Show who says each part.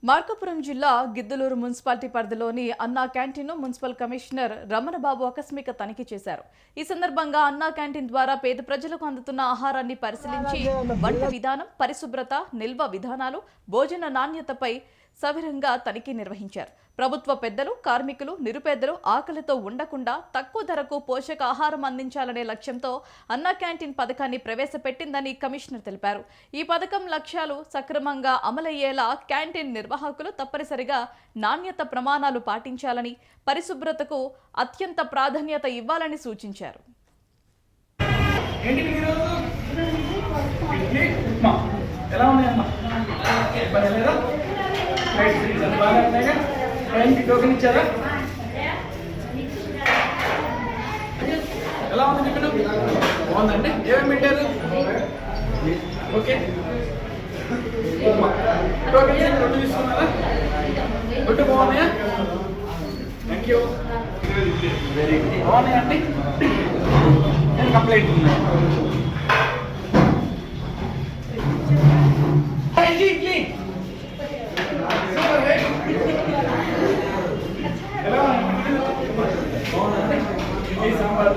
Speaker 1: మార్కాపురం జిల్లా గిద్దలూరు మున్సిపాలిటీ పరిధిలోని అన్నా క్యాంటీన్ను మున్సిపల్ కమిషనర్ రమణబాబు ఆకస్మిక తనిఖీ చేశారు. ఈ సందర్భంగా అన్నా క్యాంటీన్ ద్వారా పేద ప్రజలకు అందుతున్న ఆహారాన్ని పరిశీలించి వంట విధానం, పరిశుభ్రత, నిల్వ విధానాలు, భోజన నాణ్యతపై సవిరంగా తనిఖీ నిర్వహించారు. ప్రభుత్వ పెద్దలు, కార్మికులు, నిరుపేదలు ఆకలితో ఉండకుండా తక్కువ ధరకు పోషకాహారం అందించాలనే లక్ష్యంతో అన్నా క్యాంటీన్ పథకాన్ని ప్రవేశపెట్టిందని కమిషనర్ తెలిపారు. ఈ పథకం లక్ష్యాలు సక్రమంగా అమలయ్యేలా క్యాంటీన్ నిర్వాహకులు తప్పనిసరిగా నాణ్యత ప్రమాణాలు పాటించాలని, పరిశుభ్రతకు అత్యంత ప్రాధాన్యత ఇవ్వాలని సూచించారు.
Speaker 2: టోకెన్ ఇచ్చారా? ఎలా ఉంది ఇక్కడ? బాగుందండి. ఏమేమి పెట్టారు? ఓకే, టోకెన్ రెండు తీసుకున్నారా? రెండు బాగున్నాయా? Thank you. Very good. బాగున్నాయండి. నేను కంప్లైంట్ ఎలా సాంబార్